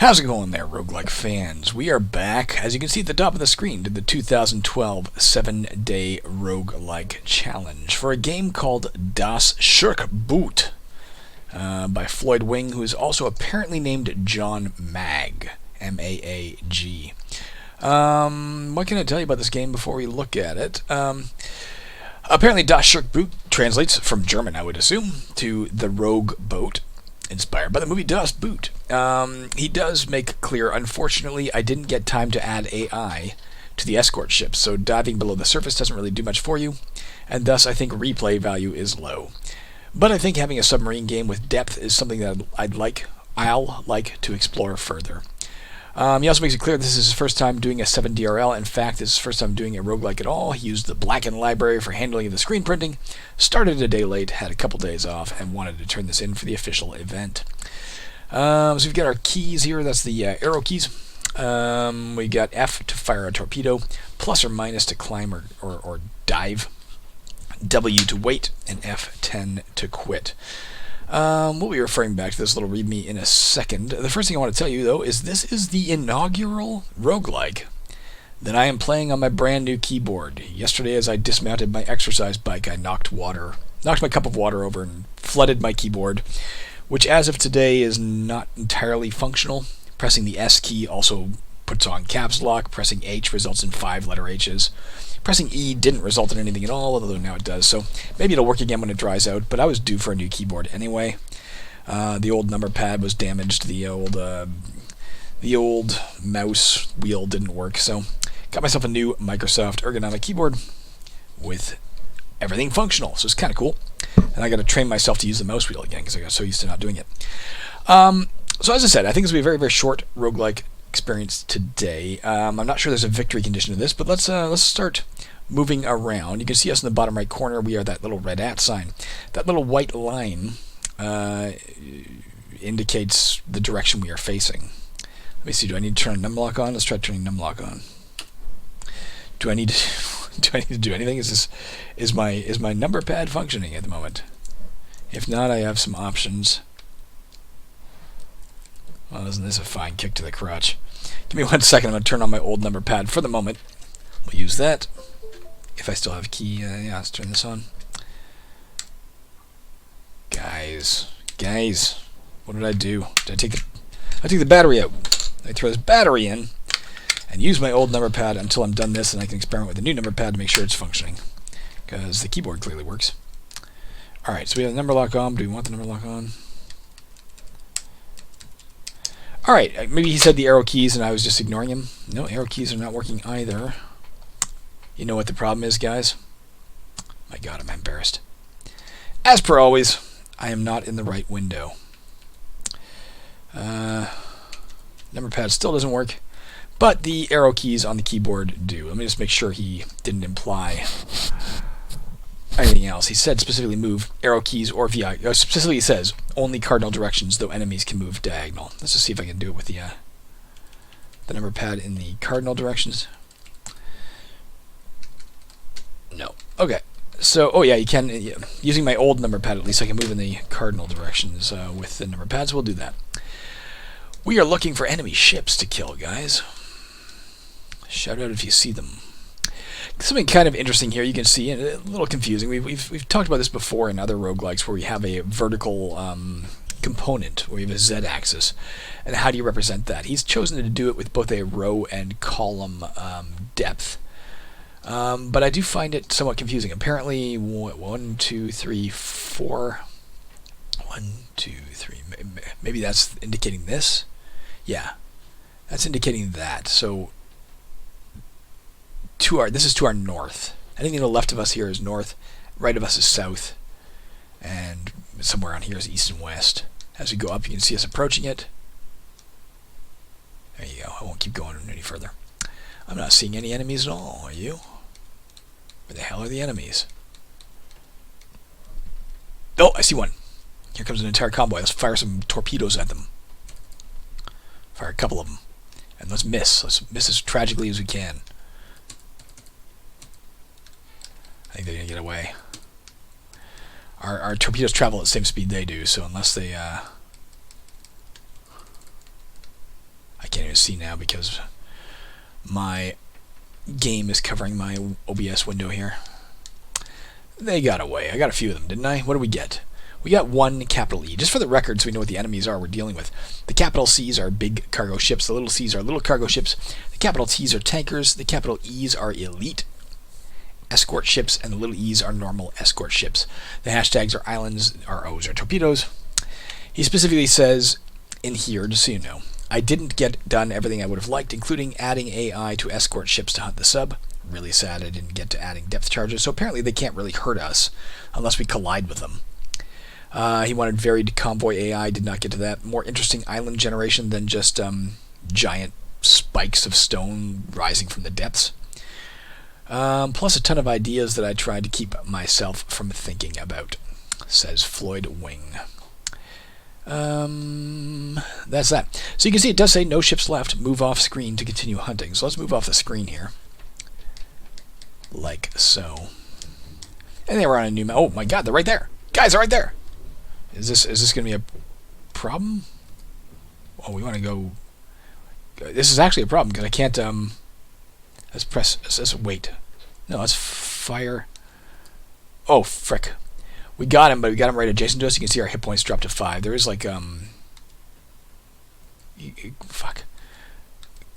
How's it going there, roguelike fans? We are back, as you can see at the top of the screen, to the 2012 7-day roguelike challenge for a game called Das Shurke Boot by Floyd Wing, who is also apparently named John Mag, M-A-A-G. What can I tell you about this game before we look at it? Apparently Das Shurke Boot translates from German, I would assume, to the rogue boat, inspired by the movie Das Boot. He does make clear, unfortunately, I didn't get time to add AI to the escort ship, so diving below the surface doesn't really do much for you, and thus I think replay value is low. But I think having a submarine game with depth is something that I'll like to explore further. He also makes it clear this is his first time doing a 7DRL. In fact, this is his first time doing a roguelike at all. He used the Blackened library for handling of the screen printing, started a day late, had a couple days off, and wanted to turn this in for the official event. So we've got our keys here. That's the arrow keys. We got F to fire a torpedo, plus or minus to climb or dive, W to wait, and F10 to quit. We'll be referring back to this little readme in a second. The first thing I want to tell you, though, is this is the inaugural roguelike that I am playing on my brand new keyboard. Yesterday, as I dismounted my exercise bike, I knocked my cup of water over and flooded my keyboard, which as of today is not entirely functional. Pressing the S key also puts on caps lock. Pressing H results in 5-letter H's. Pressing E didn't result in anything at all, although now it does, so maybe it'll work again when it dries out, but I was due for a new keyboard anyway. The old number pad was damaged, the old mouse wheel didn't work, so got myself a new Microsoft ergonomic keyboard with everything functional, so it's kind of cool. And I got to train myself to use the mouse wheel again, because I got so used to not doing it. So as I said, I think this will be a very, very short roguelike experience today. I'm not sure there's a victory condition to this, but let's start moving around. You can see us in the bottom right corner. We are that little red @ sign. That little white line indicates the direction we are facing. Let me see. Do I need to turn numlock on? Let's try turning numlock on. Do I need to do anything? Is my number pad functioning at the moment? If not, I have some options. Well, isn't this a fine kick to the crotch? Give me 1 second. I'm going to turn on my old number pad for the moment. We'll use that. If I still have key, yeah, let's turn this on. Guys, what did I do? Did I take the battery out? I throw this battery in and use my old number pad until I'm done this, and I can experiment with the new number pad to make sure it's functioning, because the keyboard clearly works. All right, so we have the number lock on. Do we want the number lock on? Alright, maybe he said the arrow keys and I was just ignoring him. No, arrow keys are not working either. You know what the problem is, guys? My god, I'm embarrassed. As per always, I am not in the right window. Number pad still doesn't work, but the arrow keys on the keyboard do. Let me just make sure he didn't imply anything else. He said specifically move arrow keys or VI. Specifically, he says only cardinal directions, though enemies can move diagonal. Let's just see if I can do it with the number pad in the cardinal directions. No. Okay. So, oh yeah, you can. Yeah, using my old number pad, at least I can move in the cardinal directions with the number pads. We'll do that. We are looking for enemy ships to kill, guys. Shout out if you see them. Something kind of interesting here you can see, and a little confusing. We've talked about this before in other roguelikes where we have a vertical component, where we have a z-axis, and how do you represent that? He's chosen to do it with both a row and column depth, but I do find it somewhat confusing. Apparently, 1, 2, 3, 4. 1, 2, 3. Maybe that's indicating this. Yeah, that's indicating that. So this is to our north. Anything to the left of us here is north, right of us is south, and somewhere on here is east and west. As we go up, you can see us approaching it. There you go. I won't keep going any further. I'm not seeing any enemies at all, are you? Where the hell are the enemies? Oh, I see one. Here comes an entire convoy. Let's fire some torpedoes at them. Fire a couple of them. And let's miss. Let's miss as tragically as we can. I think they're going to get away. Our torpedoes travel at the same speed they do, so unless they I can't even see now because my game is covering my OBS window here. They got away. I got a few of them, didn't I? What do we get? We got one capital E. Just for the record, so we know what the enemies are we're dealing with. The capital C's are big cargo ships. The little C's are little cargo ships. The capital T's are tankers. The capital E's are elite escort ships, and the little E's are normal escort ships. The hashtags are islands, our O's are torpedoes. He specifically says in here, just so you know, I didn't get done everything I would have liked, including adding AI to escort ships to hunt the sub. Really sad I didn't get to adding depth charges, so apparently they can't really hurt us unless we collide with them. He wanted varied convoy AI, did not get to that. More interesting island generation than just giant spikes of stone rising from the depths. Plus a ton of ideas that I tried to keep myself from thinking about, says Floyd Wing. That's that. So you can see it does say no ships left. Move off screen to continue hunting. So let's move off the screen here. Like so. And they were on a new map. Oh my god, they're right there. Guys, they're right there. Is this going to be a problem? Oh, we want to go... This is actually a problem because I can't... Let's press... Let's wait. No, let's fire... Oh, frick. We got him, but we got him right adjacent to us. You can see our hit points drop to 5. There is like, fuck.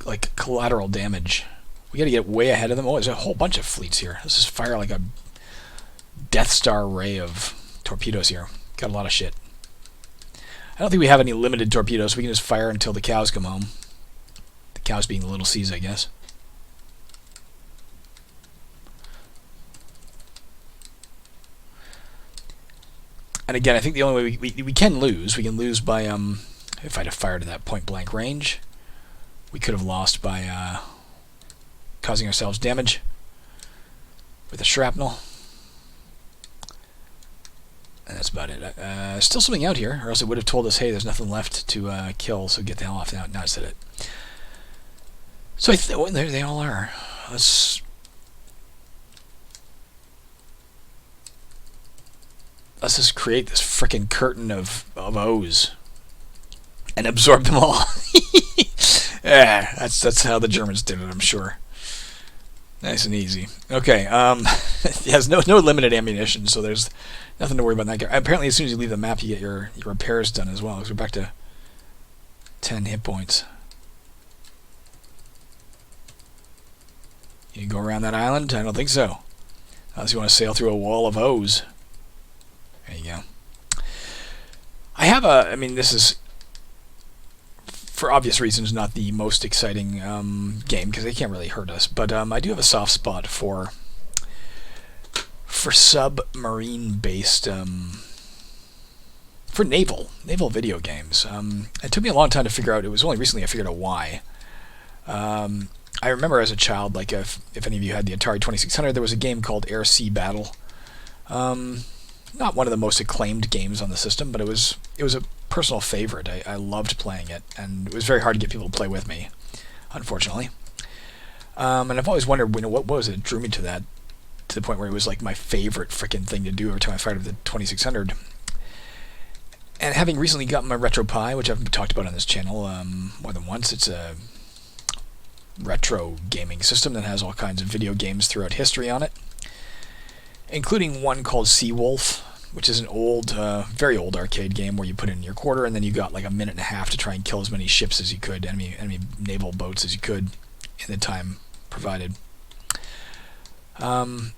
Like collateral damage. We gotta get way ahead of them. Oh, there's a whole bunch of fleets here. Let's just fire like a Death Star ray of torpedoes here. Got a lot of shit. I don't think we have any limited torpedoes, so we can just fire until the cows come home. The cows being the little C's, I guess. And again, I think the only way we can lose by, if I'd have fired at that point-blank range, we could have lost by causing ourselves damage with the shrapnel. And that's about it. Still something out here, or else it would have told us, hey, there's nothing left to kill, so get the hell off now. Now it said it. So well, there they all are. Let's just create this frickin' curtain of O's and absorb them all. Yeah, that's how the Germans did it, I'm sure. Nice and easy. Okay, it has no limited ammunition, so there's nothing to worry about in that guy. Apparently, as soon as you leave the map, you get your repairs done as well, because we're back to 10 hit points. You go around that island? I don't think so. Unless you want to sail through a wall of O's. There you go. I have I mean, this is, for obvious reasons, not the most exciting game, because they can't really hurt us, but I do have a soft spot for submarine-based, for naval video games. It took me a long time to figure out. It was only recently I figured out why. I remember as a child, like if any of you had the Atari 2600, there was a game called Air-Sea Battle. Not one of the most acclaimed games on the system, but it was a personal favorite. I loved playing it, and it was very hard to get people to play with me, unfortunately. And I've always wondered, what was it that drew me to that, to the point where it was like my favorite frickin' thing to do every time I fired up the 2600. And having recently gotten my RetroPie, which I've talked about on this channel more than once, it's a retro gaming system that has all kinds of video games throughout history on it, including one called Seawolf, which is an old, very old arcade game where you put in your quarter and then you got like a minute and a half to try and kill as many ships as you could, enemy naval boats as you could in the time provided. And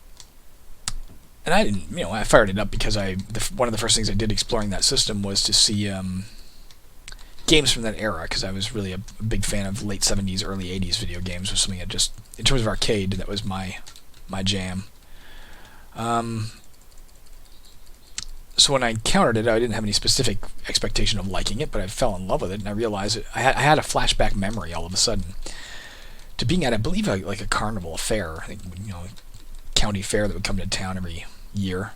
I didn't, I fired it up because one of the first things I did exploring that system was to see games from that era, because I was really a big fan of late 70s, early 80s video games. Was something that just, in terms of arcade, that was my jam. So when I encountered it, I didn't have any specific expectation of liking it, but I fell in love with it, and I realized I had a flashback memory all of a sudden to being at, I believe, like a carnival fair, I think, county fair that would come to town every year,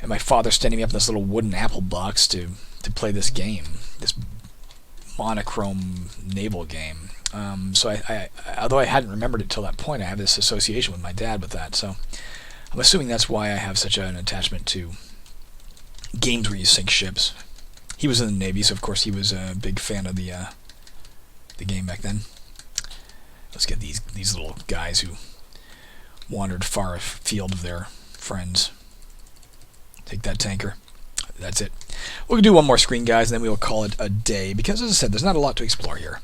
and my father standing me up in this little wooden apple box to play this game, this monochrome naval game. So I although I hadn't remembered it till that point, I have this association with my dad with that. So I'm assuming that's why I have such an attachment to games where you sink ships. He was in the Navy, so of course he was a big fan of the the game back then. Let's get these little guys who wandered far afield of their friends. Take that, tanker. That's it. We'll do one more screen, guys, and then we will call it a day, because, as I said, there's not a lot to explore here.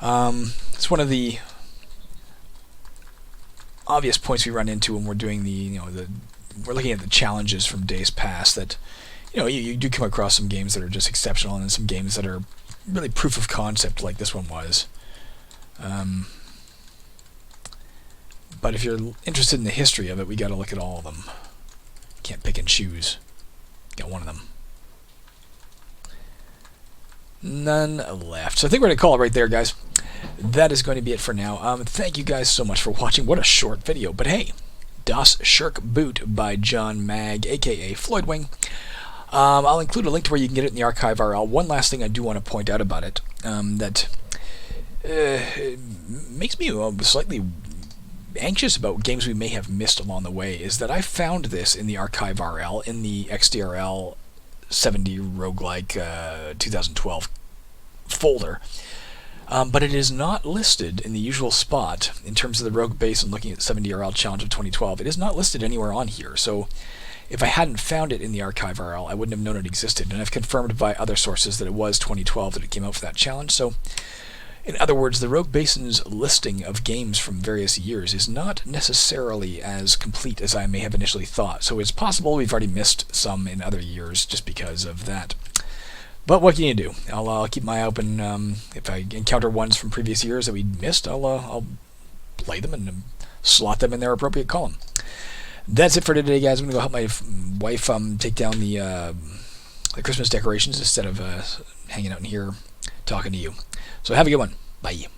It's one of the obvious points we run into when we're doing we're looking at the challenges from days past, that you do come across some games that are just exceptional, and then some games that are really proof of concept, like this one was. But if you're interested in the history of it, we got to look at all of them. Can't pick and choose. Got one of them. None left. So I think we're going to call it right there, guys. That is going to be it for now. Thank you guys so much for watching. What a short video. But hey, Das Shurke Boot by John Mag, a.k.a. Floyd Wing. I'll include a link to where you can get it in the archive RL. One last thing I do want to point out about it, that makes me slightly anxious about games we may have missed along the way, is that I found this in the archive RL, in the XDRL 70 roguelike 2012 folder, but it is not listed in the usual spot in terms of the rogue base and looking at 70 RL challenge of 2012. It is not listed anywhere on here, so if I hadn't found it in the archive RL, I wouldn't have known it existed, and I've confirmed by other sources that it was 2012 that it came out for that challenge. So in other words, the Rogue Basin's listing of games from various years is not necessarily as complete as I may have initially thought, so it's possible we've already missed some in other years just because of that. But what can you do? I'll keep my eye open. If I encounter ones from previous years that we missed, I'll play them and slot them in their appropriate column. That's it for today, guys. I'm going to go help my wife take down the Christmas decorations instead of hanging out in here talking to you. So have a good one. Bye.